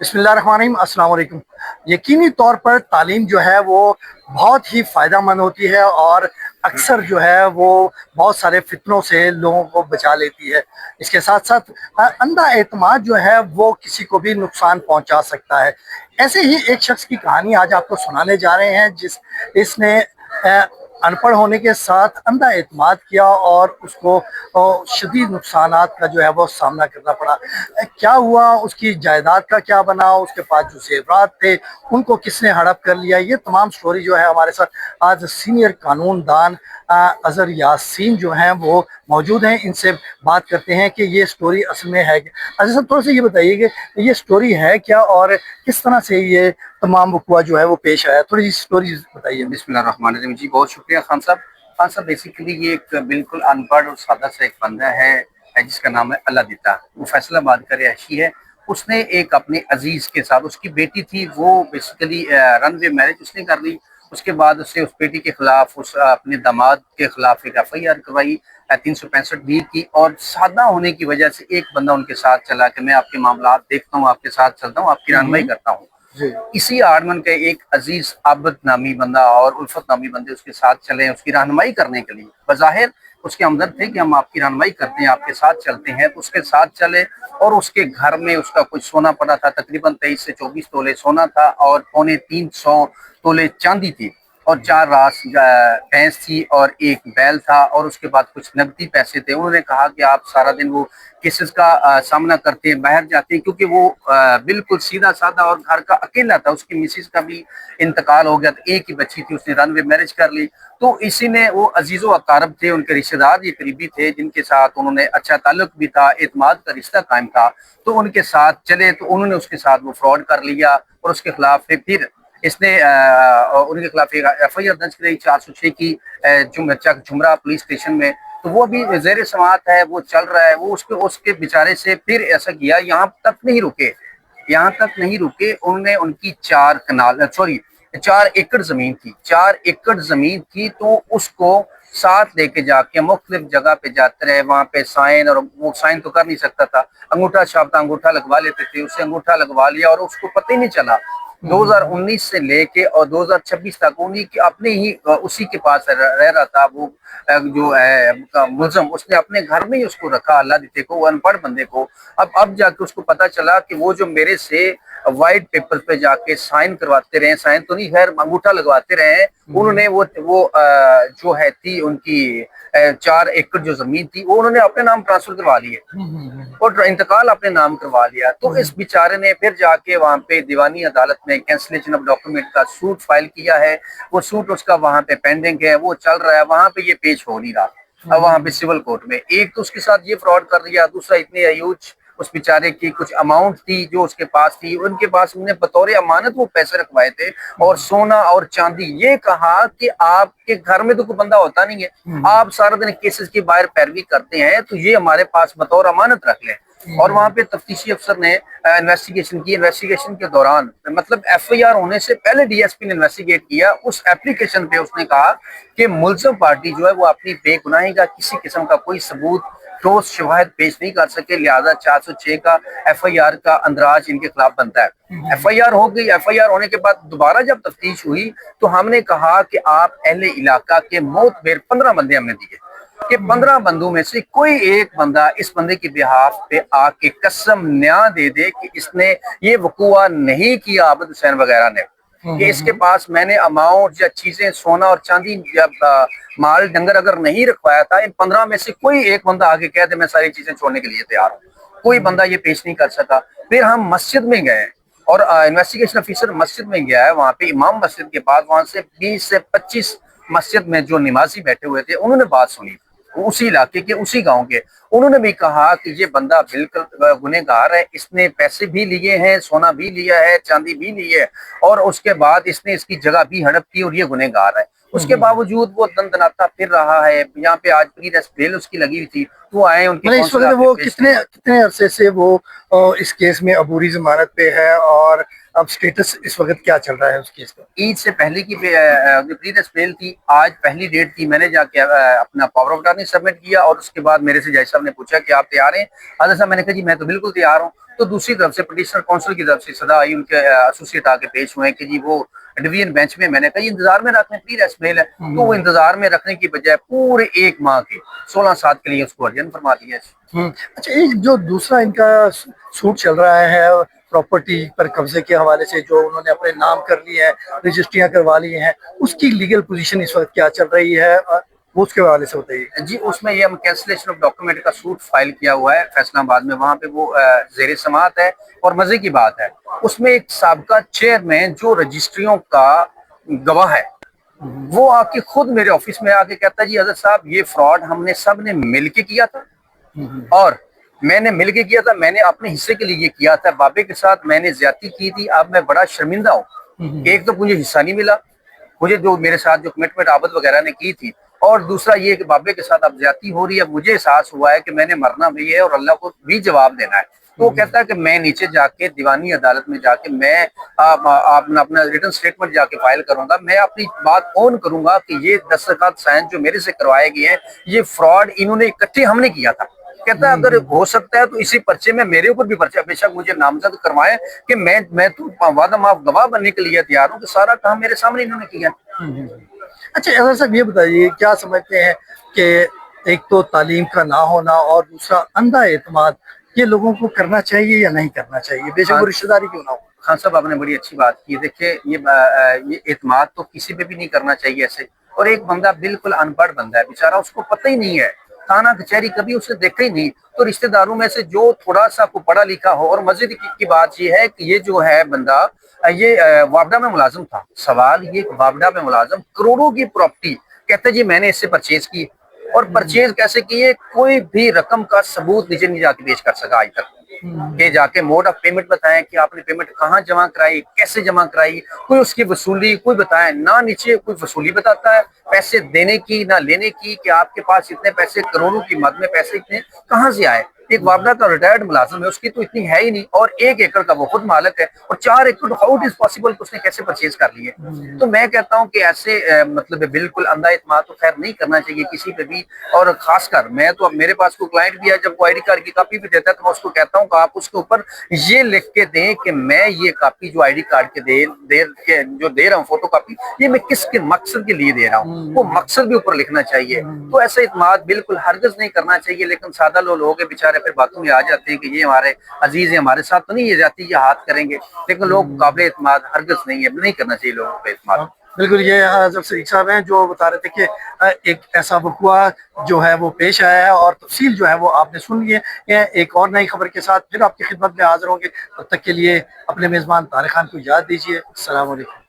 बिस्मिल्लाहिर्रहमानिर्रहीम, अस्सलाम वालेकुम। यकीनी तौर पर तालीम जो है वो बहुत ही फ़ायदा मंद होती है और अक्सर जो है वो बहुत सारे फितनों से लोगों को बचा लेती है। इसके साथ साथ अंधा एतमाद जो है वो किसी को भी नुकसान पहुंचा सकता है। ऐसे ही एक शख्स की कहानी आज आपको सुनाने जा रहे हैं इसने अनपढ़ होने के साथ अंधा एतमाद किया और उसको शदीद नुकसानात का जो है वो सामना करना पड़ा। क्या हुआ, उसकी जायदाद का क्या बना, उसके पास जो जेवरात थे उनको किसने हड़प कर लिया, ये तमाम स्टोरी जो है हमारे साथ आज सीनियर कानूनदान अजहर यासीन जो हैं वो मौजूद हैं। इनसे बात करते हैं कि ये स्टोरी असल में है क्या। अजहर साहब, थोड़ा सा ये बताइए कि ये स्टोरी है क्या और किस तरह से ये तमाम वक़्वा जो है वो पेश आया, थोड़ी सी स्टोरी बताइए। बिस्मिल्लाहिर्रहमानिर्रहीम जी, बहुत शुक्रिया खान साहब। खान साहब, बेसिकली ये एक बिल्कुल अनपढ़ और सादा सा एक बंदा है जिसका नाम है अल्लाह दिता। वो फैसलाबाद का रहायशी है। उसने एक अपने अजीज के साथ, उसकी बेटी थी, वो बेसिकली रन वे मैरिज उसने कर ली। उसके बाद उससे उस बेटी के खिलाफ, उस अपने दामाद के खिलाफ एक FIR करवाई 365 की। और सादा होने की वजह से एक बंदा उनके साथ चला कि मैं आपके मामला देखता हूँ, आपके साथ चलता हूँ, आपकी रहनुमाई करता हूँ। इसी आर्मन के एक अजीज आबद नामी बंदा और उल्फत नामी बंदे उसके साथ चले उसकी रहनुमाई करने के लिए। बज़ाहिर उसके हमदर्द थे कि हम आपकी रहनुमाई करते हैं, आपके साथ चलते हैं। तो उसके साथ चले और उसके घर में उसका कुछ सोना पड़ा था, तकरीबन 23 से 24 तोले सोना था और 350 तोले चांदी थी और 4 रास भैंस थी और एक बैल था और उसके बाद कुछ नकदी पैसे थे। उन्होंने कहा कि आप सारा दिन वो केसेस का सामना करते हैं, बाहर जाते हैं, क्योंकि वो बिल्कुल सीधा साधा और घर का अकेला था। उसकी मिसिस का भी इंतकाल हो गया था, एक ही बच्ची थी, उसने रन वे मैरिज कर ली। तो इसी ने वो अजीज़ो अकारब थे, उनके रिश्तेदार ये करीबी थे जिनके साथ उन्होंने अच्छा ताल्लुक भी था, एतमाद का रिश्ता कायम था। तो उनके साथ चले तो उन्होंने उसके साथ वो फ्रॉड कर लिया और उसके खिलाफ फिर इसने उनके खिलाफ एक FIR दर्ज कराई 406 की झुमरा पुलिस स्टेशन में। तो वो भी जेर समात है, वो चल रहा है। वो उसके उसके बेचारे से फिर ऐसा किया, यहाँ तक नहीं रुके। उन्होंने उनकी 4 एकड़ जमीन थी, 4 एकड़ जमीन थी। तो उसको साथ लेके जाके मुख्तलिफ जगह पे जाते रहे, वहां पे साइन, और वो साइन तो कर नहीं सकता था, अंगूठा छापता, अंगूठा लगवा लेते थे, उससे अंगूठा लगवा लिया और उसको पता ही नहीं चला। 2019 से लेके और 2026 तक उन्हीं के अपने ही उसी के पास रह रहा था। वो जो है मुलजम, उसने अपने घर में ही उसको रखा, अल्लाह दिते को, वो अनपढ़ बंदे को। अब जाके उसको पता चला कि वो जो मेरे से वाइट पेपर पे जाके साइन करवाते रहे, साइन तो नहीं, खैर अंगूठा लगवाते रहे, उन्होंने वो जो है थी उनकी 4 एकड़ जो जमीन थी वो उन्होंने अपने नाम ट्रांसफर करवा लिए और इंतकाल अपने नाम करवा लिया। तो इस बेचारे ने फिर जाके वहां पे दीवानी अदालत में कैंसिलेशन ऑफ डॉक्यूमेंट का सूट फाइल किया है। वो सूट उसका वहां पे पेंडिंग है, वो चल रहा है, वहां पे ये पेश हो नहीं रहा। अब वहां पे सिविल कोर्ट में एक तो उसके साथ ये फ्रॉड कर दिया, दूसरा इतने अयूज उस बेचारे की कुछ अमाउंट थी जो उसके पास थी, उनके पास उन्होंने बतौर अमानत वो पैसे रखवाए थे और सोना और चांदी। ये कहा कि आपके घर में तो कोई बंदा होता नहीं है, आप सारा दिन केसेस की बाहर पैरवी करते हैं, तो ये हमारे पास बतौर अमानत रख लें। और वहां पे तफ्तीशी अफसर ने इन्वेस्टिगेशन की। इन्वेस्टिगेशन के दौरान, मतलब FIR होने से पहले DSP ने इन्वेस्टिगेट किया। उस एप्लीकेशन पे उसने कहा कि मुलज़म पार्टी जो है वो अपनी बेगुनाही का किसी किस्म का कोई सबूत, ठोस शवाहिद पेश नहीं कर सके, लिहाजा 406 का FIR का अंदराज इनके खिलाफ बनता है। FIR हो गई। FIR होने के बाद दोबारा जब तफ्तीश हुई तो हमने कहा कि आप अहले इलाका के मोतबेर 15 बंदे हमने दिए कि 15 बंदों में से कोई एक बंदा इस बंदे की बिहाफ पे आके कसम न्या दे दे कि इसने ये वकूआ नहीं किया, आबद हुसैन वगैरह ने, कि इसके पास मैंने अमाउंट या चीजें, सोना और चांदी या माल डंगर अगर नहीं रखवाया था। इन 15 में से कोई एक बंदा आगे कह दे मैं सारी चीजें छोड़ने के लिए तैयार हूँ, कोई बंदा ये पेश नहीं कर सका। फिर हम मस्जिद में गए और इन्वेस्टिगेशन ऑफिसर मस्जिद में गया है, वहां पे इमाम मस्जिद के पास, वहां से 20 से 25 मस्जिद में जो नमाजी बैठे हुए थे उन्होंने बात सुनी, उसी इलाके के, उसी गांव के। उन्होंने भी कहा कि ये बंदा बिल्कुल गुनहगार है, इसने पैसे भी लिए हैं, सोना भी लिया है, चांदी भी ली है और उसके बाद इसने इसकी जगह भी हड़प की और ये गुनहगार है। اس کے باوجود وہ دندناتا پھر رہا ہے. یہاں پہ آج پری ریسٹ بیل اس کی لگی ہوئی تھی, وہ آئے ان کے مطلب اس وقت وہ کتنے عرصے سے وہ اس کیس میں عبوری ضمانت پہ ہے, اور اب سٹیٹس اس وقت کیا چل رہا ہے اس کیس کا؟ عید سے پہلے کی پری ریسٹ بیل تھی, آج پہلی ڈیٹ تھی. میں نے جا کے اپنا پاور آف اٹارنی سبمٹ کیا, اور اس کے بعد میرے سے جج صاحب نے پوچھا کہ آپ تیار ہیں حاضر صاحب؟ میں نے کہا جی میں تو بالکل تیار ہوں. تو دوسری طرف سے پٹیشنر کونسل کی طرف سے صدا آئی, ان کے ایسوسیٹ آ کے پیش ہوئے کہ جی وہ ڈویژن بینچ میں. میں نے کہا یہ انتظار میں رکھنے پری ریسٹ بیل ہے. تو وہ انتظار میں رکھنے کی بجائے پورے 1 ماہ کے 16 سات کے لیے اس کو ارجن فرما دیا. اچھا, ایک جو دوسرا ان کا سوٹ چل رہا ہے پراپرٹی پر قبضے کے حوالے سے, جو انہوں نے اپنے نام کر لیے ہیں, رجسٹریاں کروا لی ہیں, اس کی لیگل پوزیشن اس وقت کیا چل رہی ہے, وہ اس کے حوالے سے بتائیے. جی اس میں یہ ہم کینسلیشن آف ڈاکومنٹ کا سوٹ فائل کیا ہوا ہے فیصلہ آباد میں, وہاں پہ وہ زیر سماعت ہے. اور مزے کی بات ہے اس میں ایک سابقہ چیئرمین جو رجسٹریوں کا گواہ ہے, وہ آ کے خود میرے آفس میں آ کے کہتا ہے جی حضرت صاحب یہ فراڈ ہم نے سب نے مل کے کیا تھا, اور میں نے مل کے کیا تھا, میں نے اپنے حصے کے لیے یہ کیا تھا, بابے کے ساتھ میں نے زیادتی کی تھی. اب میں بڑا شرمندہ ہوں. ایک تو مجھے حصہ نہیں ملا, مجھے جو میرے ساتھ جو کمٹمنٹ عابد وغیرہ نے کی تھی, اور دوسرا یہ کہ بابے کے ساتھ اب زیادتی ہو رہی ہے. مجھے احساس ہوا ہے کہ میں نے مرنا بھی ہے اور اللہ کو بھی جواب دینا ہے. تو وہ کہتا ہے کہ میں نیچے جا کے دیوانی عدالت میں جا کے میں اپنا ریٹن سٹیٹمنٹ جا کے فائل کروں گا, میں اپنی بات اون کروں گا کہ یہ دستخط سائن جو میرے سے کروائے گئے ہیں یہ فراڈ انہوں نے اکٹھے ہم نے کیا تھا. کہتا ہے اگر ہو سکتا ہے تو اسی پرچے میں میرے اوپر بھی پرچہ بے شک مجھے نامزد کروائیں, کہ میں تو وعدہ معاف گواہ بننے کے لیے تیار ہوں کہ سارا کام میرے سامنے انہوں نے کیا. اچھا اظہر صاحب, یہ بتائیے کیا سمجھتے ہیں کہ ایک تو تعلیم کا نہ ہونا اور دوسرا اندھا اعتماد, یہ لوگوں کو کرنا چاہیے یا نہیں کرنا چاہیے, بے شک وہ رشتہ داری کیوں نہ ہو؟ خان صاحب آپ نے بڑی اچھی بات کی. دیکھیے یہ اعتماد تو کسی پہ بھی نہیں کرنا چاہیے ایسے. اور ایک بندہ بالکل ان پڑھ بندہ ہے بیچارہ, اس کو پتہ ہی نہیں ہے, تھانہ کچہری کبھی اسے دیکھا ہی نہیں. تو رشتہ داروں میں سے جو تھوڑا سا کو پڑھا لکھا ہو, اور مزید کی بات یہ ہے کہ یہ جو ہے بندہ یہ وابڈا میں ملازم تھا. سوال یہ وابڈا میں ملازم کروڑوں کی پراپرٹی, کہتے جی میں نے اس سے پرچیز کی, اور پرچیز کیسے کی ہے, کوئی بھی رقم کا ثبوت نیچے نہیں جا کے پیش کر سکا آج تک, کہ جا کے موڈ آف پیمنٹ بتائیں کہ آپ نے پیمنٹ کہاں جمع کرائی, کیسے جمع کرائی, کوئی اس کی وصولی کوئی بتائیں نہ, نیچے کوئی وصولی بتاتا ہے پیسے دینے کی نہ لینے کی, کہ آپ کے پاس اتنے پیسے کروڑوں کی مد میں پیسے اتنے کہاں سے آئے. ایک وابڈا کا ریٹائرڈ ملازم ہے, اس کی تو اتنی ہے ہی نہیں, اور 1 ایکڑ کا وہ خود مالک ہے, اور 4 ایکڑ ہاؤ اٹ از پاسبل کہ اس نے کیسے پرچیز کر لی ہے. تو میں کہتا ہوں کہ ایسے مطلب بالکل اندھا اعتماد تو خیر نہیں کرنا چاہیے کسی پہ بھی. اور خاص کر میں تو اب میرے پاس کوئی کلائنٹ بھی ہے, جب وہ آئی ڈی کارڈ کی کاپی بھی دیتا ہے تو میں اس کو کہتا ہوں کہ آپ اس کے اوپر یہ لکھ کے دیں کہ میں یہ کاپی جو آئی ڈی کارڈ کے جو دے رہا ہوں فوٹو کاپی, یہ میں کس کے مقصد کے لیے دے رہا ہوں, وہ مقصد بھی اوپر لکھنا چاہیے. تو ایسا اعتماد بالکل ہرگز نہیں کرنا چاہیے. لیکن سادہ لوگ ہیں بیچارے پھر باتوں میں آ جاتے ہیں کہ یہ ہمارے عزیز ہیں, ہمارے ساتھ تو نہیں یہ جاتی, یہ ہاتھ کریں گے, لیکن لوگ قابل اعتماد ہرگز نہیں ہے, نہیں کرنا چاہیے لوگوں پہ اعتماد. بالکل, یہ اظہر صدیق صاحب ہیں جو بتا رہے تھے کہ ایک ایسا وقوع جو ہے وہ پیش آیا ہے, اور تفصیل جو ہے وہ آپ نے سن لی ہے. ایک اور نئی خبر کے ساتھ پھر آپ کی خدمت میں حاضر ہوں گے. تب تک کے لیے اپنے میزبان طارق خان کو یاد دیجیے. السلام علیکم.